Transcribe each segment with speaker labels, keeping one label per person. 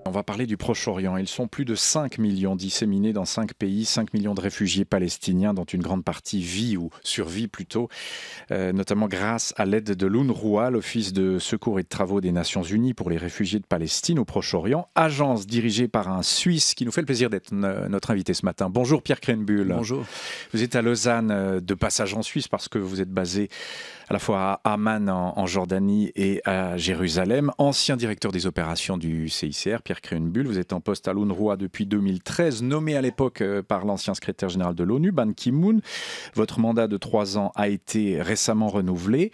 Speaker 1: On va parler du Proche-Orient. Ils sont plus de 5 millions disséminés dans 5 pays, 5 millions de réfugiés palestiniens dont une grande partie vit ou survit plutôt, notamment grâce à l'aide de l'UNRWA, l'Office de secours et de travaux des Nations Unies pour les réfugiés de Palestine au Proche-Orient, agence dirigée par un Suisse qui nous fait le plaisir d'être notre invité ce matin. Bonjour Pierre Krenbuhl.
Speaker 2: Bonjour.
Speaker 1: Vous êtes à Lausanne de passage en Suisse parce que vous êtes basé à la fois à Amman en Jordanie et à Jérusalem. Ancien directeur des opérations du CICR, Pierre Krenbuhl. Vous êtes en poste à l'UNRWA depuis 2013, nommé à l'époque par l'ancien secrétaire général de l'ONU, Ban Ki-moon. Votre mandat de 3 ans a été récemment renouvelé.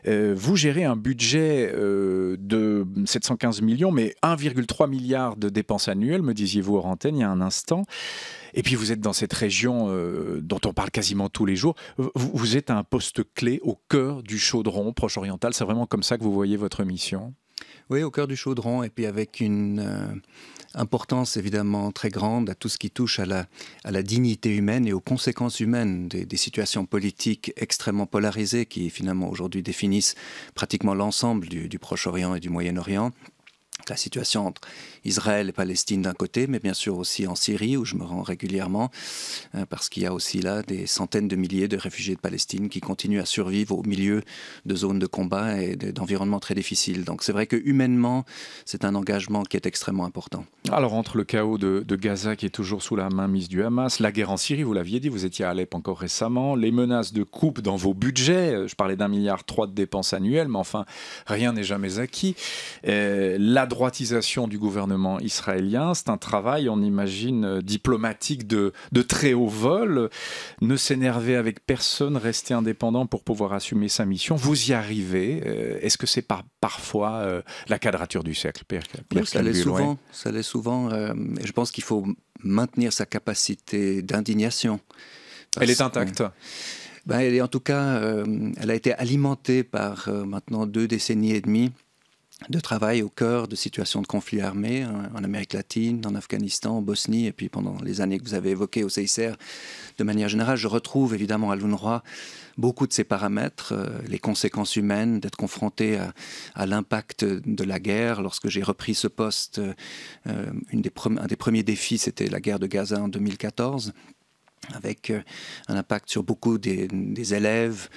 Speaker 1: Vous gérez un budget de 715 millions, mais 1,3 milliard de dépenses annuelles, me disiez-vous hors antenne il y a un instant. Et puis vous êtes dans cette région dont on parle quasiment tous les jours. Vous êtes à un poste clé au cœur du chaudron proche-oriental. C'est vraiment comme ça que vous voyez votre mission ?
Speaker 2: Oui, au cœur du chaudron, et puis avec une importance évidemment très grande à tout ce qui touche à la dignité humaine et aux conséquences humaines des situations politiques extrêmement polarisées qui finalement aujourd'hui définissent pratiquement l'ensemble du Proche-Orient et du Moyen-Orient. La situation entre Israël et Palestine d'un côté, mais bien sûr aussi en Syrie, où je me rends régulièrement, parce qu'il y a aussi là des centaines de milliers de réfugiés de Palestine qui continuent à survivre au milieu de zones de combat et d'environnements très difficiles. Donc c'est vrai que humainement, c'est un engagement qui est extrêmement important.
Speaker 1: Alors entre le chaos de Gaza qui est toujours sous la mainmise du Hamas, la guerre en Syrie, vous l'aviez dit, vous étiez à Alep encore récemment, les menaces de coupe dans vos budgets, je parlais d'1,3 milliard de dépenses annuelles, mais enfin, rien n'est jamais acquis. La droitisation du gouvernement israélien, c'est un travail, on imagine, diplomatique de très haut vol. Ne s'énerver avec personne, rester indépendant pour pouvoir assumer sa mission. Vous y arrivez. Est-ce que c'est parfois la quadrature du cercle, Pierre
Speaker 2: Oui, ça l'est souvent.
Speaker 1: Ouais.
Speaker 2: Ça l'est souvent. Et je pense qu'il faut maintenir sa capacité d'indignation.
Speaker 1: Elle est intacte.
Speaker 2: Elle est en tout cas, elle a été alimentée par maintenant 2 décennies et demie de travail au cœur de situations de conflits armés en Amérique latine, en Afghanistan, en Bosnie, et puis pendant les années que vous avez évoquées au CICR, de manière générale, je retrouve évidemment à l'UNRWA beaucoup de ces paramètres, les conséquences humaines, d'être confronté à l'impact de la guerre. Lorsque j'ai repris ce poste, un des premiers défis, c'était la guerre de Gaza en 2014. Avec un impact sur beaucoup des élèves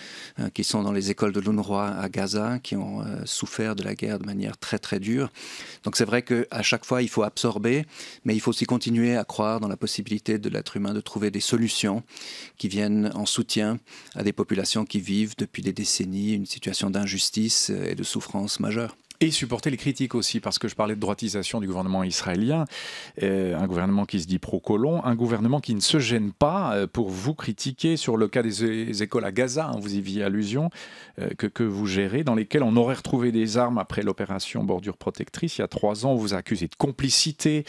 Speaker 2: qui sont dans les écoles de l'UNRWA à Gaza, qui ont souffert de la guerre de manière très très dure. Donc c'est vrai qu'à chaque fois, il faut absorber, mais il faut aussi continuer à croire dans la possibilité de l'être humain de trouver des solutions qui viennent en soutien à des populations qui vivent depuis des décennies une situation d'injustice et de souffrance majeure.
Speaker 1: Et supporter les critiques aussi, parce que je parlais de droitisation du gouvernement israélien, un gouvernement qui se dit pro-colon, un gouvernement qui ne se gêne pas pour vous critiquer sur le cas des écoles à Gaza, vous y faisiez allusion, que vous gérez, dans lesquelles on aurait retrouvé des armes après l'opération Bordure Protectrice. Il y a 3 ans, on vous a accusé de complicité,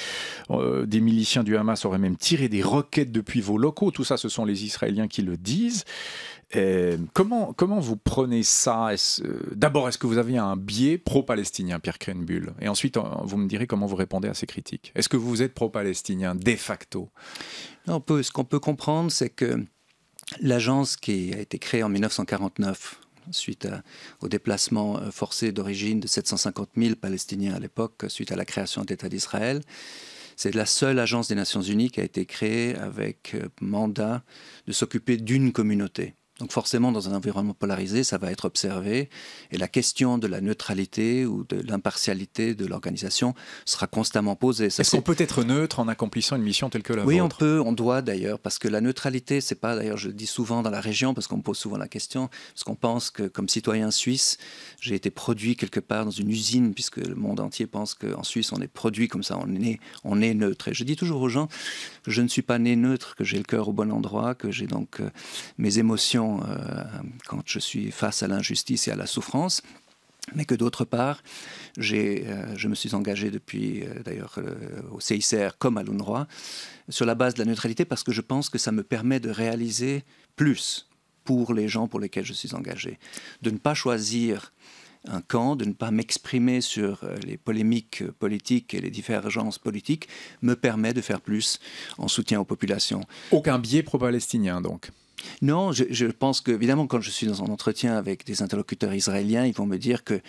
Speaker 1: des miliciens du Hamas auraient même tiré des roquettes depuis vos locaux, tout ça ce sont les Israéliens qui le disent. Comment vous prenez ça? D'abord, est-ce que vous avez un biais pro-palestinien, Pierre Krenbuhl? Et ensuite, vous me direz comment vous répondez à ces critiques. Est-ce que vous êtes pro-palestinien de facto?
Speaker 2: Non, ce qu'on peut comprendre, c'est que l'agence qui a été créée en 1949, suite au déplacement forcé d'origine de 750 000 Palestiniens à l'époque, suite à la création de l'État d'Israël, c'est la seule agence des Nations Unies qui a été créée avec mandat de s'occuper d'une communauté. Donc forcément, dans un environnement polarisé, ça va être observé. Et la question de la neutralité ou de l'impartialité de l'organisation sera constamment posée.
Speaker 1: Est-ce qu'on peut être neutre en accomplissant une mission telle que la vôtre?
Speaker 2: Oui, on peut, on doit d'ailleurs, parce que la neutralité, c'est pas, d'ailleurs je le dis souvent dans la région, parce qu'on me pose souvent la question, parce qu'on pense que comme citoyen suisse, j'ai été produit quelque part dans une usine, puisque le monde entier pense qu'en Suisse, on est produit comme ça, on est neutre. Et je dis toujours aux gens que je ne suis pas né neutre, que j'ai le cœur au bon endroit, que j'ai donc mes émotions quand je suis face à l'injustice et à la souffrance, mais que d'autre part, je me suis engagé depuis d'ailleurs au CICR comme à l'UNRWA sur la base de la neutralité parce que je pense que ça me permet de réaliser plus pour les gens pour lesquels je suis engagé, de ne pas choisir un camp, de ne pas m'exprimer sur les polémiques politiques et les divergences politiques me permet de faire plus en soutien aux populations.
Speaker 1: Aucun biais pro-palestinien donc?
Speaker 2: Non, je pense qu'évidemment, quand je suis dans un entretien avec des interlocuteurs israéliens, ils vont me dire que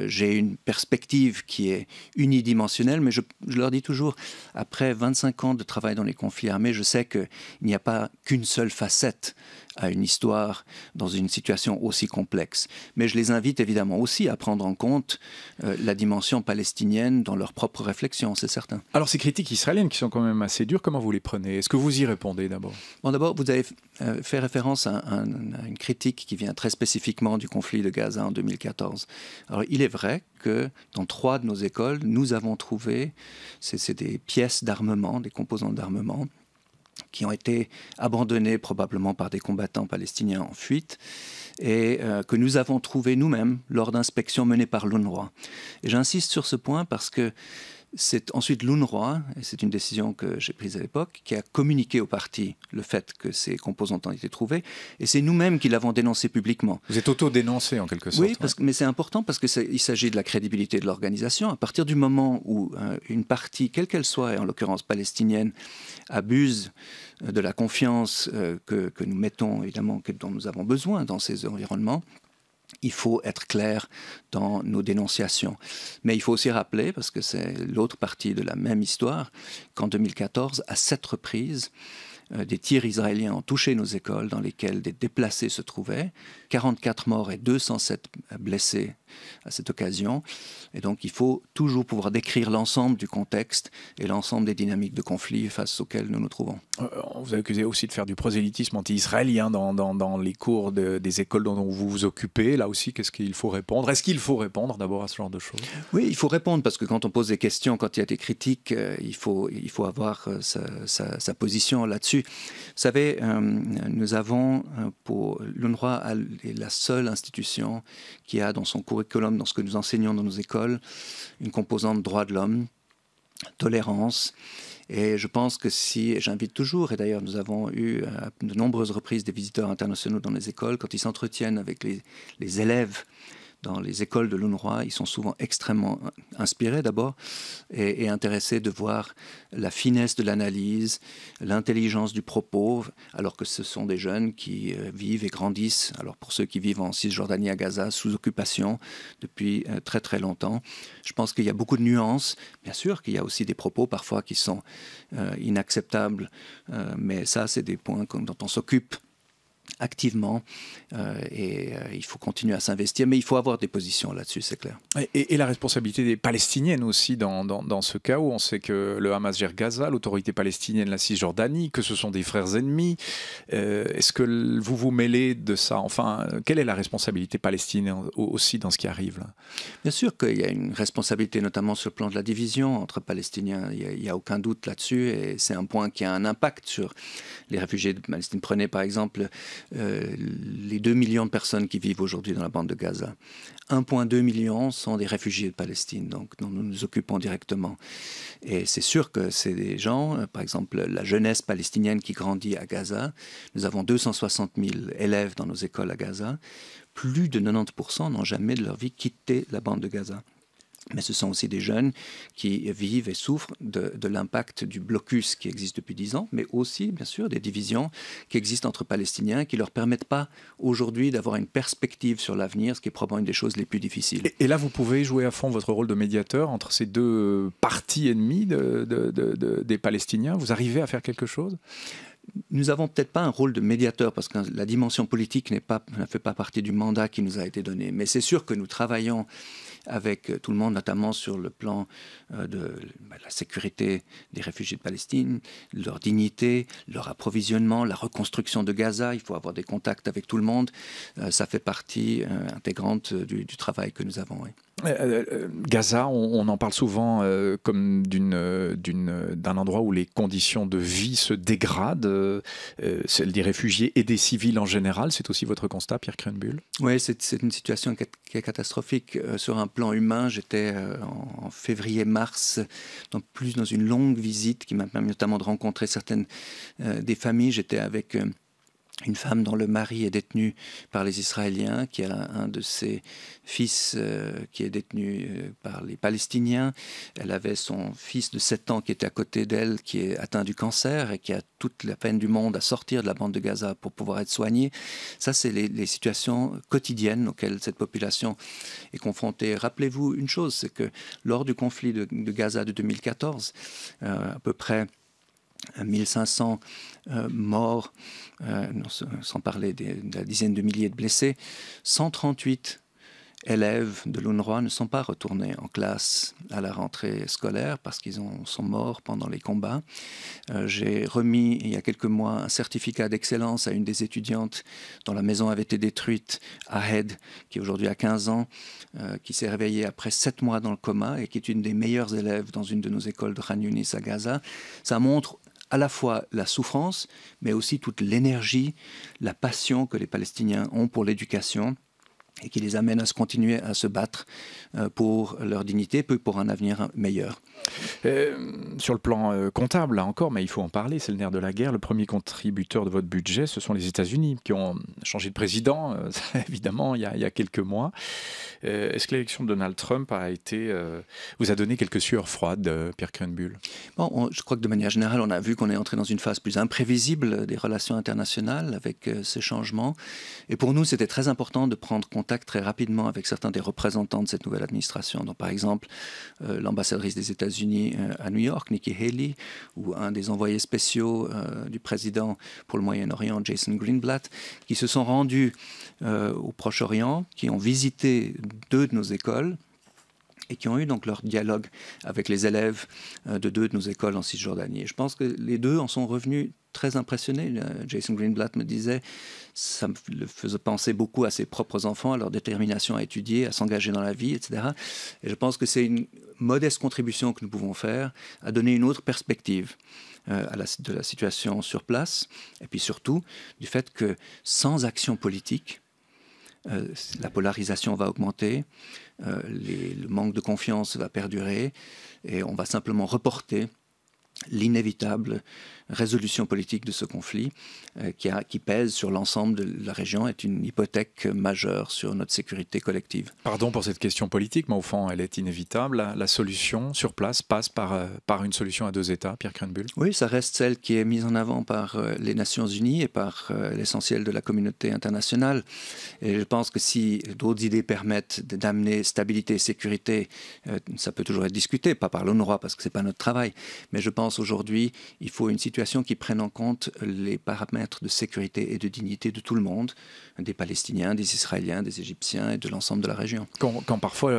Speaker 2: j'ai une perspective qui est unidimensionnelle, mais je leur dis toujours, après 25 ans de travail dans les conflits armés, je sais qu'il n'y a pas qu'une seule facette à une histoire dans une situation aussi complexe. Mais je les invite évidemment aussi à prendre en compte la dimension palestinienne dans leurs propres réflexions, c'est certain.
Speaker 1: Alors ces critiques israéliennes qui sont quand même assez dures, comment vous les prenez? Est-ce que vous y répondez d'abord?
Speaker 2: Bon, d'abord, vous avez fait référence à une critique qui vient très spécifiquement du conflit de Gaza en 2014. Alors, il est vrai que dans 3 de nos écoles, nous avons trouvé, c'est des pièces d'armement, des composants d'armement, qui ont été abandonnés probablement par des combattants palestiniens en fuite et que nous avons trouvés nous-mêmes lors d'inspections menées par l'UNRWA. Et j'insiste sur ce point parce que c'est ensuite l'UNRWA, et c'est une décision que j'ai prise à l'époque, qui a communiqué au parti le fait que ces composants ont été trouvés, et c'est nous-mêmes qui l'avons dénoncé publiquement.
Speaker 1: Vous êtes auto-dénoncé en quelque sorte.
Speaker 2: Oui, mais c'est important parce qu'il s'agit de la crédibilité de l'organisation. À partir du moment où une partie, quelle qu'elle soit, et en l'occurrence palestinienne, abuse de la confiance que nous mettons, évidemment, dont nous avons besoin dans ces environnements, il faut être clair dans nos dénonciations. Mais il faut aussi rappeler, parce que c'est l'autre partie de la même histoire, qu'en 2014, à 7 reprises, des tirs israéliens ont touché nos écoles dans lesquelles des déplacés se trouvaient. 44 morts et 207 blessés à cette occasion. Et donc il faut toujours pouvoir décrire l'ensemble du contexte et l'ensemble des dynamiques de conflit face auxquelles nous nous trouvons.
Speaker 1: On vous a accusé aussi de faire du prosélytisme anti-israélien dans les cours des écoles dont vous vous occupez. Là aussi, qu'est-ce qu'il faut répondre? Est-ce qu'il faut répondre d'abord à ce genre de choses?
Speaker 2: Oui, il faut répondre parce que quand on pose des questions, quand il y a des critiques, il faut avoir sa position là-dessus. Vous savez, nous avons, pour l'UNRWA est la seule institution qui a dans son curriculum, dans ce que nous enseignons dans nos écoles, une composante droits de l'homme, tolérance. Et je pense que si, j'invite toujours, et d'ailleurs nous avons eu à de nombreuses reprises des visiteurs internationaux dans les écoles, quand ils s'entretiennent avec les élèves dans les écoles de l'UNRWA, ils sont souvent extrêmement inspirés d'abord et intéressés de voir la finesse de l'analyse, l'intelligence du propos, alors que ce sont des jeunes qui vivent et grandissent, alors pour ceux qui vivent en Cisjordanie à Gaza, sous occupation depuis très très longtemps. Je pense qu'il y a beaucoup de nuances. Bien sûr qu'il y a aussi des propos parfois qui sont inacceptables, mais ça c'est des points dont on s'occupe activement il faut continuer à s'investir, mais il faut avoir des positions là-dessus, c'est clair.
Speaker 1: Et la responsabilité des Palestiniennes aussi dans ce cas où on sait que le Hamas gère Gaza, l'autorité palestinienne la Cisjordanie, que ce sont des frères ennemis. Est-ce que vous vous mêlez de ça? Enfin, quelle est la responsabilité palestinienne aussi dans ce qui arrive là?
Speaker 2: Bien sûr qu'il y a une responsabilité, notamment sur le plan de la division entre Palestiniens. Il n'y a aucun doute là-dessus et c'est un point qui a un impact sur les réfugiés de Palestine. Prenez par exemple les 2 millions de personnes qui vivent aujourd'hui dans la bande de Gaza. 1,2 million sont des réfugiés de Palestine, donc dont nous nous occupons directement. Et c'est sûr que c'est des gens, par exemple la jeunesse palestinienne qui grandit à Gaza. Nous avons 260 000 élèves dans nos écoles à Gaza. Plus de 90% n'ont jamais de leur vie quitté la bande de Gaza. Mais ce sont aussi des jeunes qui vivent et souffrent de l'impact du blocus qui existe depuis 10 ans, mais aussi, bien sûr, des divisions qui existent entre Palestiniens qui ne leur permettent pas aujourd'hui d'avoir une perspective sur l'avenir, ce qui est probablement une des choses les plus difficiles.
Speaker 1: Et là, vous pouvez jouer à fond votre rôle de médiateur entre ces deux parties ennemies des Palestiniens. Vous arrivez à faire quelque chose ?
Speaker 2: Nous n'avons peut-être pas un rôle de médiateur parce que la dimension politique ne fait pas partie du mandat qui nous a été donné. Mais c'est sûr que nous travaillons avec tout le monde, notamment sur le plan de la sécurité des réfugiés de Palestine, leur dignité, leur approvisionnement, la reconstruction de Gaza. Il faut avoir des contacts avec tout le monde. Ça fait partie intégrante du travail que nous avons. Oui.
Speaker 1: Gaza, on en parle souvent comme d'un endroit où les conditions de vie se dégradent, celles des réfugiés et des civils en général. C'est aussi votre constat, Pierre Krenbuhl? Oui,
Speaker 2: c'est une situation qui est catastrophique sur un plan humain. J'étais en février-mars dans une longue visite qui m'a permis notamment de rencontrer certaines des familles. J'étais avec une femme dont le mari est détenu par les Israéliens, qui a un de ses fils qui est détenu par les Palestiniens. Elle avait son fils de 7 ans qui était à côté d'elle, qui est atteint du cancer et qui a toute la peine du monde à sortir de la bande de Gaza pour pouvoir être soigné. Ça, c'est les situations quotidiennes auxquelles cette population est confrontée. Rappelez-vous une chose, c'est que lors du conflit de Gaza de 2014, à peu près 1500 morts, sans parler de la dizaine de milliers de blessés. 138 élèves de l'UNRWA ne sont pas retournés en classe à la rentrée scolaire parce qu'ils sont morts pendant les combats. J'ai remis il y a quelques mois un certificat d'excellence à une des étudiantes dont la maison avait été détruite, Ahed, qui aujourd'hui a 15 ans, qui s'est réveillée après 7 mois dans le coma et qui est une des meilleures élèves dans une de nos écoles de Khan Younis à Gaza. Ça montre à la fois la souffrance, mais aussi toute l'énergie, la passion que les Palestiniens ont pour l'éducation et qui les amène à se continuer à se battre pour leur dignité, puis pour un avenir meilleur.
Speaker 1: Sur le plan comptable, là encore, mais il faut en parler, c'est le nerf de la guerre. Le premier contributeur de votre budget, ce sont les États-Unis, qui ont changé de président, évidemment, il y a quelques mois. Est-ce que l'élection de Donald Trump vous a donné quelques sueurs froides, Pierre Krenbuhl?
Speaker 2: Bon, je crois que de manière générale, on a vu qu'on est entré dans une phase plus imprévisible des relations internationales avec ces changements. Et pour nous, c'était très important de prendre contact très rapidement avec certains des représentants de cette nouvelle administration. Donc, par exemple, l'ambassadrice des États-Unis à New York, Nikki Haley, ou un des envoyés spéciaux du président pour le Moyen-Orient, Jason Greenblatt, qui se sont rendus au Proche-Orient, qui ont visité 2 de nos écoles et qui ont eu donc leur dialogue avec les élèves de 2 de nos écoles en Cisjordanie. Et je pense que les 2 en sont revenus très impressionnés. Jason Greenblatt me disait, ça me faisait penser beaucoup à ses propres enfants, à leur détermination à étudier, à s'engager dans la vie, etc. Et je pense que c'est une modeste contribution que nous pouvons faire à donner une autre perspective de la situation sur place, et puis surtout du fait que sans action politique, la polarisation va augmenter, le manque de confiance va perdurer et on va simplement reporter l'inévitable résolution politique de ce conflit qui pèse sur l'ensemble de la région, est une hypothèque majeure sur notre sécurité collective.
Speaker 1: Pardon pour cette question politique, mais au fond, elle est inévitable. La solution sur place passe par une solution à 2 États, Pierre Krenbuhl?
Speaker 2: Oui, ça reste celle qui est mise en avant par les Nations Unies et par l'essentiel de la communauté internationale. Et je pense que si d'autres idées permettent d'amener stabilité et sécurité, ça peut toujours être discuté, pas par l'UNRWA parce que ce n'est pas notre travail, mais je pense aujourd'hui il faut une situation qui prenne en compte les paramètres de sécurité et de dignité de tout le monde, des Palestiniens, des Israéliens, des Égyptiens et de l'ensemble de la région.
Speaker 1: Quand parfois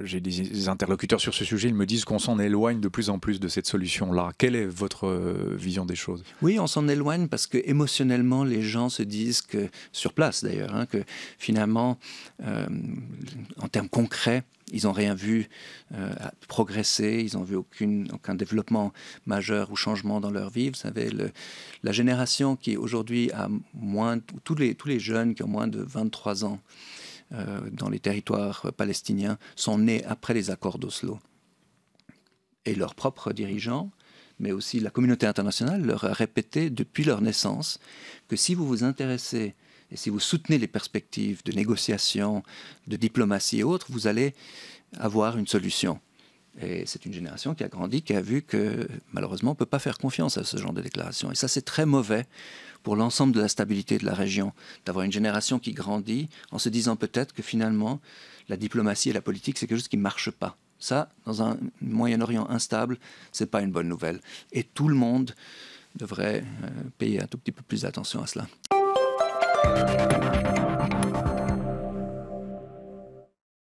Speaker 1: j'ai des interlocuteurs sur ce sujet, ils me disent qu'on s'en éloigne de plus en plus de cette solution-là. Quelle est votre vision des choses?
Speaker 2: Oui, on s'en éloigne parce que émotionnellement, les gens se disent que, sur place d'ailleurs, que finalement, en termes concrets, ils n'ont rien vu progresser, ils n'ont vu aucun développement majeur ou changement dans leur vie. Vous savez, la génération qui aujourd'hui a tous les jeunes qui ont moins de 23 ans dans les territoires palestiniens sont nés après les accords d'Oslo. Et leurs propres dirigeants, mais aussi la communauté internationale, leur a répété depuis leur naissance que si vous vous intéressez et si vous soutenez les perspectives de négociation, de diplomatie et autres, vous allez avoir une solution. Et c'est une génération qui a grandi, qui a vu que malheureusement on ne peut pas faire confiance à ce genre de déclaration. Et ça, c'est très mauvais pour l'ensemble de la stabilité de la région, d'avoir une génération qui grandit en se disant peut-être que finalement la diplomatie et la politique, c'est quelque chose qui ne marche pas. Ça, dans un Moyen-Orient instable, ce n'est pas une bonne nouvelle. Et tout le monde devrait payer un tout petit peu plus d'attention à cela.